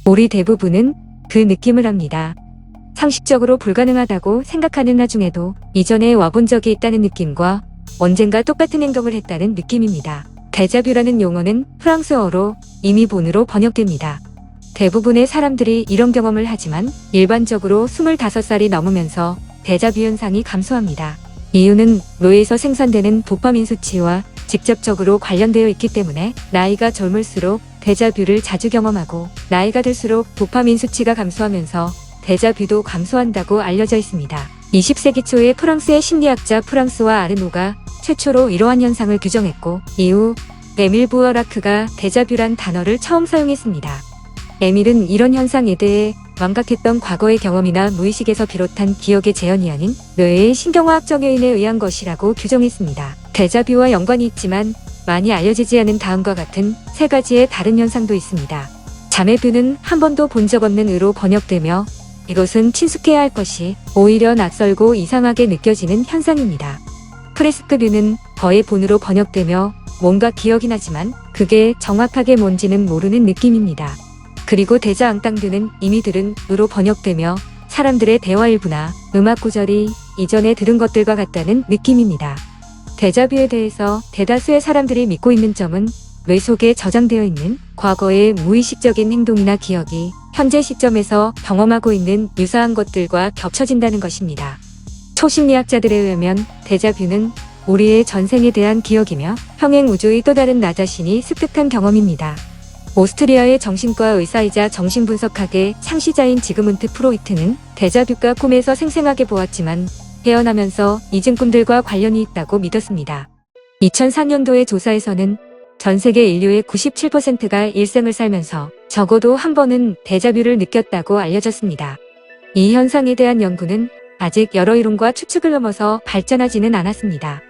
우리 대부분은 그 느낌을 합니다. 상식적으로 불가능하다고 생각하는 나중에도 이전에 와본 적이 있다는 느낌과 언젠가 똑같은 행동을 했다는 느낌입니다. 데자뷰라는 용어는 프랑스어로 이미 본으로 번역됩니다. 대부분의 사람들이 이런 경험을 하지만 일반적으로 25살이 넘으면서 데자뷰 현상이 감소합니다. 이유는 뇌에서 생산되는 도파민 수치와 직접적으로 관련되어 있기 때문에 나이가 젊을수록 데자뷰를 자주 경험하고 나이가 들수록 도파민 수치가 감소하면서 데자뷰도 감소한다고 알려져 있습니다. 20세기 초에 프랑스의 심리학자 프랑스와 아르노가 최초로 이러한 현상을 규정했고 이후 에밀 부어라크가 데자뷰란 단어를 처음 사용했습니다. 에밀은 이런 현상에 대해 완각했던 과거의 경험이나 무의식에서 비롯한 기억의 재현이 아닌 뇌의 신경화학적 요인에 의한 것이라고 규정했습니다. 데자뷰와 연관이 있지만 많이 알려지지 않은 다음과 같은 세 가지의 다른 현상도 있습니다. 자매뷰는 한 번도 본 적 없는 의로 번역되며 이것은 친숙해야 할 것이 오히려 낯설고 이상하게 느껴지는 현상입니다. 프레스크뷰는 거의 본으로 번역되며 뭔가 기억이 나지만 그게 정확하게 뭔지는 모르는 느낌입니다. 그리고 데자앙땅뷰는 이미 들은 의로 번역되며 사람들의 대화 일부나 음악 구절이 이전에 들은 것들과 같다는 느낌입니다. 데자뷰에 대해서 대다수의 사람들이 믿고 있는 점은 뇌 속에 저장되어 있는 과거의 무의식적인 행동이나 기억이 현재 시점에서 경험하고 있는 유사한 것들과 겹쳐진다는 것입니다. 초심리학자들에 의하면 데자뷰는 우리의 전생에 대한 기억이며 평행 우주의 또 다른 나 자신이 습득한 경험입니다. 오스트리아의 정신과 의사이자 정신분석학의 창시자인 지그문트 프로이트는 데자뷰가 꿈에서 생생하게 보았지만 깨어나면서 잊은 꿈들과 관련이 있다고 믿었습니다. 2004년도의 조사에서는 전 세계 인류의 97%가 일생을 살면서 적어도 한 번은 데자뷰를 느꼈다고 알려졌습니다. 이 현상에 대한 연구는 아직 여러 이론과 추측을 넘어서 발전하지는 않았습니다.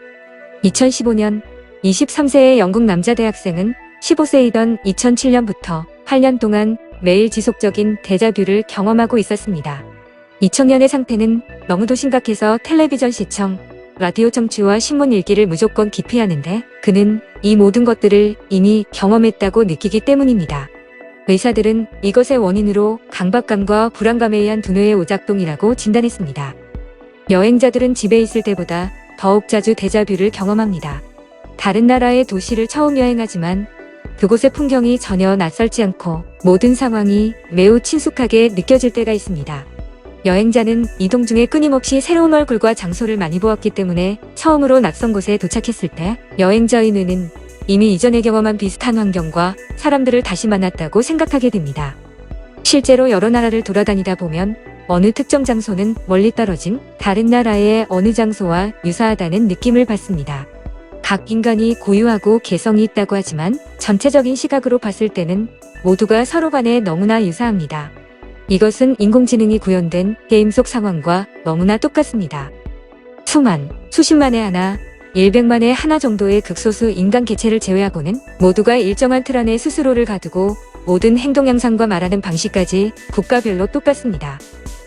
2015년 23세의 영국 남자 대학생은 15세이던 2007년부터 8년 동안 매일 지속적인 데자뷰를 경험하고 있었습니다. 이 청년의 상태는 너무도 심각해서 텔레비전 시청, 라디오 청취와 신문 읽기를 무조건 기피하는데 그는 이 모든 것들을 이미 경험했다고 느끼기 때문입니다. 의사들은 이것의 원인으로 강박감과 불안감에 의한 두뇌의 오작동이라고 진단했습니다. 여행자들은 집에 있을 때보다 더욱 자주 데자뷰를 경험합니다. 다른 나라의 도시를 처음 여행하지만 그곳의 풍경이 전혀 낯설지 않고 모든 상황이 매우 친숙하게 느껴질 때가 있습니다. 여행자는 이동 중에 끊임없이 새로운 얼굴과 장소를 많이 보았기 때문에 처음으로 낯선 곳에 도착했을 때 여행자의 뇌는 이미 이전에 경험한 비슷한 환경과 사람들을 다시 만났다고 생각하게 됩니다. 실제로 여러 나라를 돌아다니다 보면 어느 특정 장소는 멀리 떨어진 다른 나라의 어느 장소와 유사하다는 느낌을 받습니다. 각 인간이 고유하고 개성이 있다고 하지만 전체적인 시각으로 봤을 때는 모두가 서로 간에 너무나 유사합니다. 이것은 인공지능이 구현된 게임 속 상황과 너무나 똑같습니다. 수만, 수십만에 하나, 100만에 하나 정도의 극소수 인간 개체를 제외하고는 모두가 일정한 틀 안에 스스로를 가두고 모든 행동 양상과 말하는 방식까지 국가별로 똑같습니다.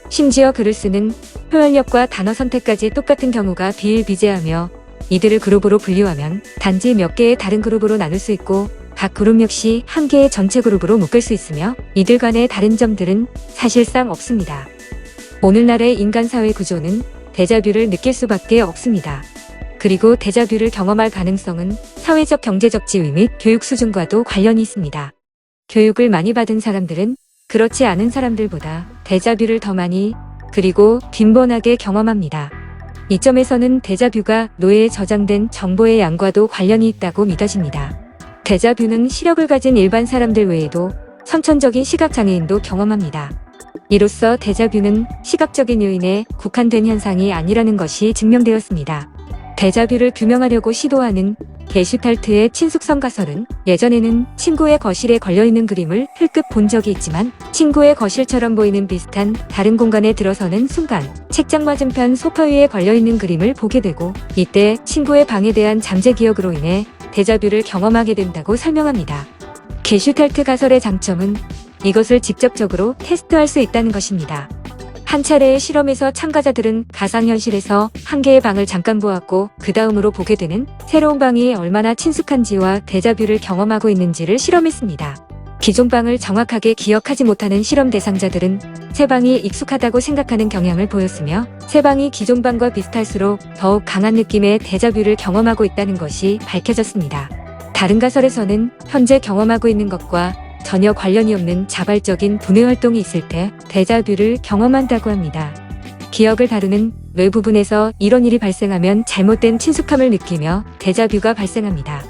심지어 글을 쓰는 표현력과 단어 선택까지 똑같은 경우가 비일비재하며 이들을 그룹으로 분류하면 단지 몇 개의 다른 그룹으로 나눌 수 있고 각 그룹 역시 한 개의 전체 그룹으로 묶을 수 있으며 이들 간의 다른 점들은 사실상 없습니다. 오늘날의 인간 사회 구조는 데자뷰를 느낄 수밖에 없습니다. 그리고 데자뷰를 경험할 가능성은 사회적 경제적 지위 및 교육 수준과도 관련이 있습니다. 교육을 많이 받은 사람들은 그렇지 않은 사람들보다 데자뷰를 더 많이 그리고 빈번하게 경험합니다. 이 점에서는 데자뷰가 뇌에 저장된 정보의 양과도 관련이 있다고 믿어집니다. 데자뷰는 시력을 가진 일반 사람들 외에도 선천적인 시각장애인도 경험합니다. 이로써 데자뷰는 시각적인 요인에 국한된 현상이 아니라는 것이 증명되었습니다. 데자뷰를 규명하려고 시도하는 게슈탈트의 친숙성 가설은 예전에는 친구의 거실에 걸려있는 그림을 흘끗 본 적이 있지만 친구의 거실처럼 보이는 비슷한 다른 공간에 들어서는 순간 책장 맞은편 소파 위에 걸려있는 그림을 보게 되고 이때 친구의 방에 대한 잠재 기억으로 인해 데자뷰를 경험하게 된다고 설명합니다. 게슈탈트 가설의 장점은 이것을 직접적으로 테스트할 수 있다는 것입니다. 한 차례의 실험에서 참가자들은 가상현실에서 한 개의 방을 잠깐 보았고 그 다음으로 보게 되는 새로운 방이 얼마나 친숙한지와 데자뷰를 경험하고 있는지를 실험했습니다. 기존 방을 정확하게 기억하지 못하는 실험 대상자들은 새 방이 익숙하다고 생각하는 경향을 보였으며 새 방이 기존 방과 비슷할수록 더욱 강한 느낌의 데자뷰를 경험하고 있다는 것이 밝혀졌습니다. 다른 가설에서는 현재 경험하고 있는 것과 전혀 관련이 없는 자발적인 분해 활동이 있을 때 데자뷰를 경험한다고 합니다. 기억을 다루는 뇌 부분에서 이런 일이 발생하면 잘못된 친숙함을 느끼며 데자뷰가 발생합니다.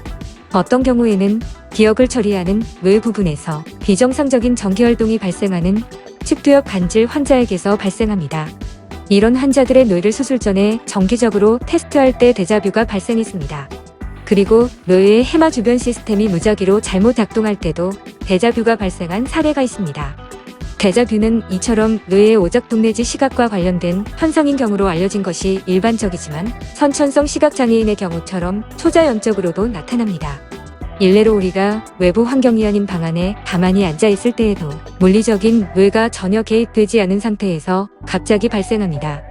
어떤 경우에는 기억을 처리하는 뇌 부분에서 비정상적인 전기활동이 발생하는 측두엽 간질 환자에게서 발생합니다. 이런 환자들의 뇌를 수술 전에 정기적으로 테스트할 때 데자뷰가 발생했습니다. 그리고 뇌의 해마 주변 시스템이 무작위로 잘못 작동할 때도 데자뷰가 발생한 사례가 있습니다. 데자뷰는 이처럼 뇌의 오작동 내지 시각과 관련된 현상인 경우로 알려진 것이 일반적이지만 선천성 시각장애인의 경우처럼 초자연적으로도 나타납니다. 일례로 우리가 외부 환경이 아닌 방 안에 가만히 앉아 있을 때에도 물리적인 뇌가 전혀 개입되지 않은 상태에서 갑자기 발생합니다.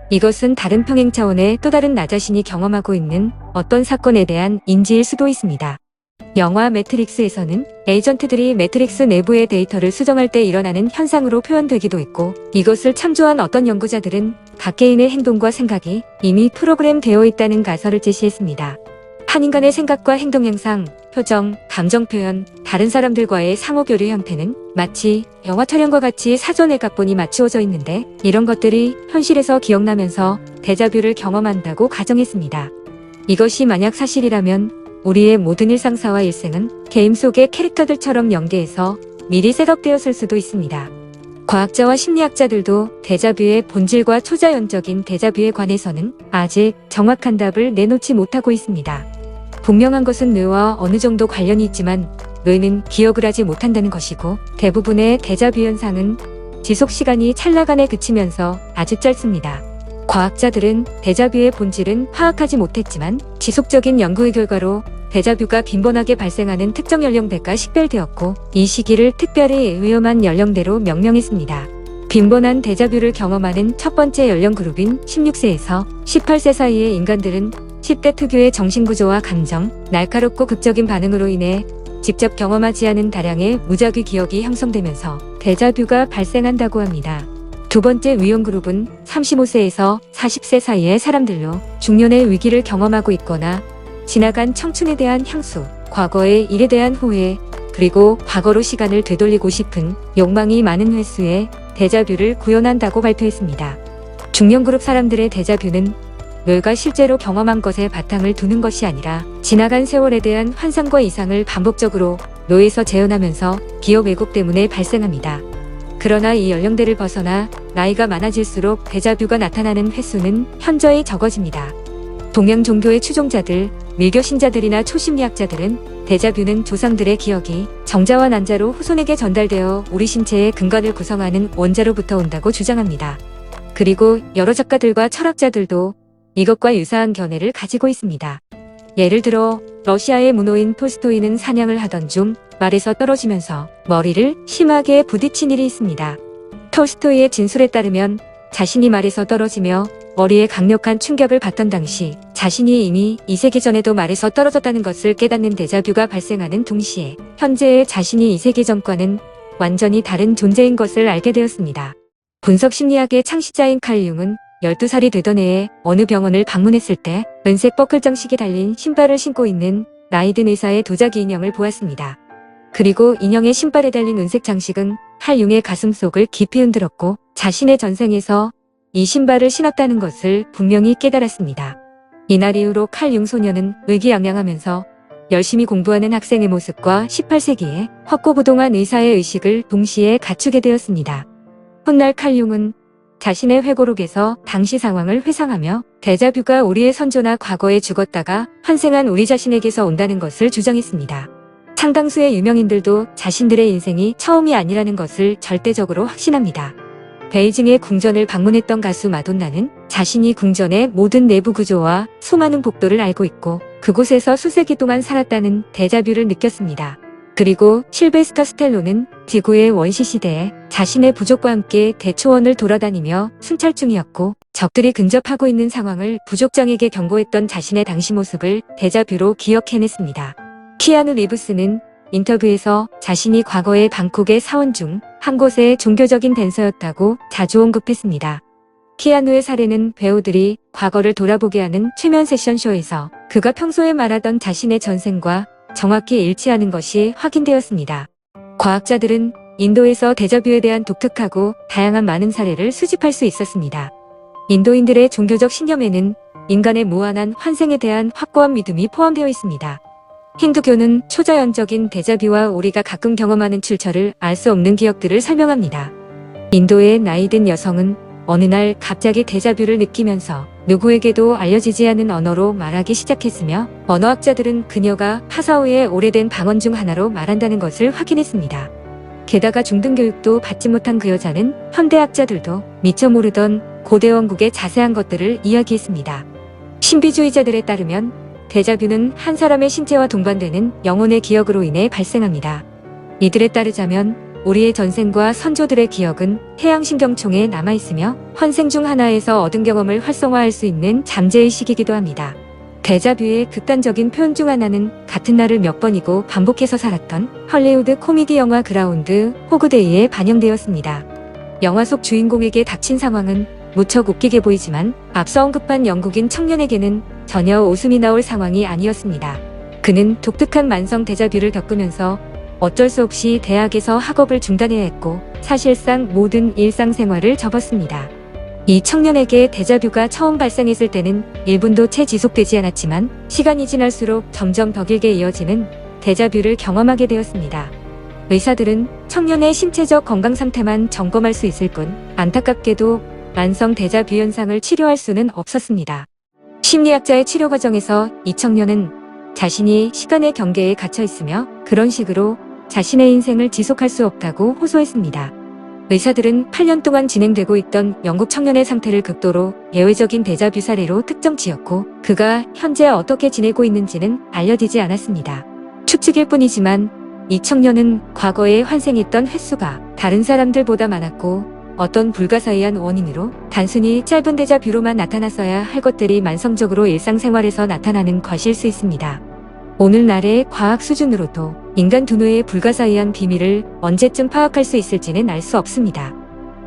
이것은 다른 평행 차원의 또 다른 나 자신이 경험하고 있는 어떤 사건에 대한 인지일 수도 있습니다. 영화 매트릭스에서는 에이전트들이 매트릭스 내부의 데이터를 수정할 때 일어나는 현상으로 표현되기도 했고, 이것을 참조한 어떤 연구자들은 각 개인의 행동과 생각이 이미 프로그램되어 있다는 가설을 제시했습니다. 한 인간의 생각과 행동 형상, 표정, 감정 표현, 다른 사람들과의 상호교류 형태는 마치 영화 촬영과 같이 사전에 각본이 맞추어져 있는데, 이런 것들이 현실에서 기억나면서 데자뷰를 경험한다고 가정했습니다. 이것이 만약 사실이라면 우리의 모든 일상사와 일생은 게임 속의 캐릭터들처럼 연계해서 미리 셋업되었을 수도 있습니다. 과학자와 심리학자들도 데자뷰의 본질과 초자연적인 데자뷰에 관해서는 아직 정확한 답을 내놓지 못하고 있습니다. 분명한 것은 뇌와 어느 정도 관련이 있지만 뇌는 기억을 하지 못한다는 것이고, 대부분의 데자뷰 현상은 지속 시간이 찰나간에 그치면서 아주 짧습니다. 과학자들은 데자뷰의 본질은 파악하지 못했지만 지속적인 연구의 결과로 데자뷰가 빈번하게 발생하는 특정 연령대가 식별되었고, 이 시기를 특별히 위험한 연령대로 명명했습니다. 빈번한 데자뷰를 경험하는 첫 번째 연령 그룹인 16세에서 18세 사이의 인간들은 10대 특유의 정신구조와 감정, 날카롭고 극적인 반응으로 인해 직접 경험하지 않은 다량의 무작위 기억이 형성되면서 데자뷰가 발생한다고 합니다. 두 번째 위험 그룹은 35세에서 40세 사이의 사람들로 중년의 위기를 경험하고 있거나 지나간 청춘에 대한 향수, 과거의 일에 대한 후회, 그리고 과거로 시간을 되돌리고 싶은 욕망이 많은 횟수의 데자뷰를 구현한다고 발표했습니다. 중년 그룹 사람들의 데자뷰는 뇌가 실제로 경험한 것에 바탕을 두는 것이 아니라 지나간 세월에 대한 환상과 이상을 반복적으로 뇌에서 재현하면서 기억 왜곡 때문에 발생합니다. 그러나 이 연령대를 벗어나 나이가 많아질수록 데자뷰가 나타나는 횟수는 현저히 적어집니다. 동양 종교의 추종자들, 밀교 신자들이나 초심리학자들은 데자뷰는 조상들의 기억이 정자와 난자로 후손에게 전달되어 우리 신체의 근간을 구성하는 원자로부터 온다고 주장합니다. 그리고 여러 작가들과 철학자들도 이것과 유사한 견해를 가지고 있습니다. 예를 들어 러시아의 문호인 톨스토이는 사냥을 하던 중 말에서 떨어지면서 머리를 심하게 부딪힌 일이 있습니다. 톨스토이의 진술에 따르면 자신이 말에서 떨어지며 머리에 강력한 충격을 받던 당시 자신이 이미 2세기 전에도 말에서 떨어졌다는 것을 깨닫는 데자뷰가 발생하는 동시에 현재의 자신이 2세기 전과는 완전히 다른 존재인 것을 알게 되었습니다. 분석심리학의 창시자인 칼 융은 12살이 되던 해에 어느 병원을 방문했을 때 은색 버클 장식이 달린 신발을 신고 있는 나이든 의사의 도자기 인형을 보았습니다. 그리고 인형의 신발에 달린 은색 장식은 칼 융의 가슴속을 깊이 흔들었고 자신의 전생에서 이 신발을 신었다는 것을 분명히 깨달았습니다. 이날 이후로 칼 융 소녀는 의기양양하면서 열심히 공부하는 학생의 모습과 18세기에 확고부동한 의사의 의식을 동시에 갖추게 되었습니다. 훗날 칼 융은 자신의 회고록에서 당시 상황을 회상하며 데자뷰가 우리의 선조나 과거에 죽었다가 환생한 우리 자신에게서 온다는 것을 주장했습니다. 상당수의 유명인들도 자신들의 인생이 처음이 아니라는 것을 절대적으로 확신합니다. 베이징의 궁전을 방문했던 가수 마돈나는 자신이 궁전의 모든 내부 구조와 수많은 복도를 알고 있고 그곳에서 수세기 동안 살았다는 데자뷰를 느꼈습니다. 그리고 실베스터 스텔로는 지구의 원시 시대에 자신의 부족과 함께 대초원을 돌아다니며 순찰 중이었고 적들이 근접하고 있는 상황을 부족장에게 경고했던 자신의 당시 모습을 데자뷰로 기억해냈습니다. 키아누 리브스는 인터뷰에서 자신이 과거에 방콕의 사원 중 한 곳의 종교적인 댄서였다고 자주 언급했습니다. 키아누의 사례는 배우들이 과거를 돌아보게 하는 최면 세션쇼에서 그가 평소에 말하던 자신의 전생과 정확히 일치하는 것이 확인되었습니다. 과학자들은 인도에서 데자뷰에 대한 독특하고 다양한 많은 사례를 수집할 수 있었습니다. 인도인들의 종교적 신념에는 인간의 무한한 환생에 대한 확고한 믿음이 포함되어 있습니다. 힌두교는 초자연적인 데자뷰와 우리가 가끔 경험하는 출처를 알 수 없는 기억들을 설명합니다. 인도의 나이든 여성은 어느 날 갑자기 데자뷰를 느끼면서 누구에게도 알려지지 않은 언어로 말하기 시작했으며 언어학자들은 그녀가 파사오의 오래된 방언 중 하나로 말한다는 것을 확인했습니다. 게다가 중등교육도 받지 못한 그 여자는 현대학자들도 미처 모르던 고대 원국의 자세한 것들을 이야기했습니다. 신비주의자들에 따르면 데자뷰는 한 사람의 신체와 동반되는 영혼의 기억으로 인해 발생합니다. 이들에 따르자면 우리의 전생과 선조들의 기억은 해양신경총에 남아있으며 환생 중 하나에서 얻은 경험을 활성화할 수 있는 잠재의식이기도 합니다. 데자뷰의 극단적인 표현 중 하나는 같은 날을 몇 번이고 반복해서 살았던 헐리우드 코미디 영화 그라운드 호그데이에 반영되었습니다. 영화 속 주인공에게 닥친 상황은 무척 웃기게 보이지만 앞서 언급한 영국인 청년에게는 전혀 웃음이 나올 상황이 아니었습니다. 그는 독특한 만성 데자뷰를 겪으면서 어쩔 수 없이 대학에서 학업을 중단해야 했고 사실상 모든 일상생활을 접었습니다. 이 청년에게 데자뷰가 처음 발생했을 때는 1분도 채 지속되지 않았지만 시간이 지날수록 점점 더 길게 이어지는 데자뷰를 경험하게 되었습니다. 의사들은 청년의 신체적 건강 상태만 점검할 수 있을 뿐 안타깝게도 만성 데자뷰 현상을 치료할 수는 없었습니다. 심리학자의 치료 과정에서 이 청년은 자신이 시간의 경계에 갇혀 있으며 그런 식으로 자신의 인생을 지속할 수 없다고 호소했습니다. 의사들은 8년 동안 진행되고 있던 영국 청년의 상태를 극도로 예외적인 데자뷰 사례로 특정 지었고 그가 현재 어떻게 지내고 있는지는 알려지지 않았습니다. 추측일 뿐이지만 이 청년은 과거에 환생했던 횟수가 다른 사람들보다 많았고 어떤 불가사의한 원인으로 단순히 짧은 데자뷰로만 나타났어야 할 것들이 만성적으로 일상생활에서 나타나는 것일 수 있습니다. 오늘날의 과학 수준으로도 인간 두뇌의 불가사의한 비밀을 언제쯤 파악할 수 있을지는 알 수 없습니다.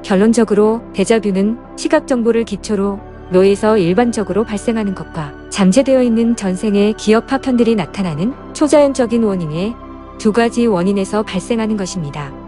결론적으로 데자뷰는 시각 정보를 기초로 뇌에서 일반적으로 발생하는 것과 잠재되어 있는 전생의 기억 파편들이 나타나는 초자연적인 원인의 두 가지 원인에서 발생하는 것입니다.